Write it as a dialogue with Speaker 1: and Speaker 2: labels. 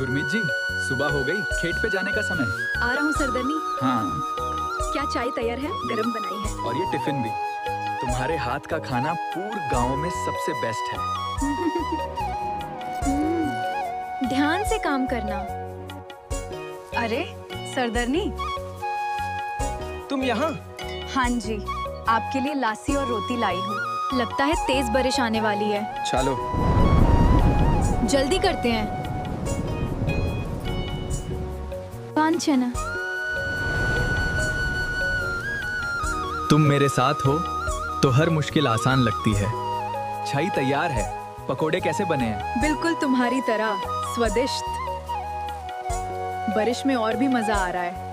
Speaker 1: गुरमीत जी, सुबह हो गई, खेत पे जाने का समय।
Speaker 2: आ रहा हूँ सरदरनी।
Speaker 1: हाँ,
Speaker 2: क्या चाय तैयार है? गरम बनाई है।
Speaker 1: और ये टिफिन भी। तुम्हारे हाथ का खाना पूरे गांव में सबसे बेस्ट है।
Speaker 2: ध्यान से काम करना।
Speaker 3: अरे सरदरनी,
Speaker 4: तुम यहाँ?
Speaker 3: हाँ जी, आपके लिए लासी और रोटी लाई हूँ।
Speaker 2: लगता है तेज बारिश आने वाली है।
Speaker 1: चलो।
Speaker 2: जल्दी करते हैं। पाँच है ना?
Speaker 1: तुम मेरे साथ हो तो हर मुश्किल आसान लगती है। चाय तैयार है। पकोड़े कैसे बने हैं?
Speaker 2: बिल्कुल तुम्हारी तरह स्वादिष्ट। बारिश में और भी मजा आ रहा है।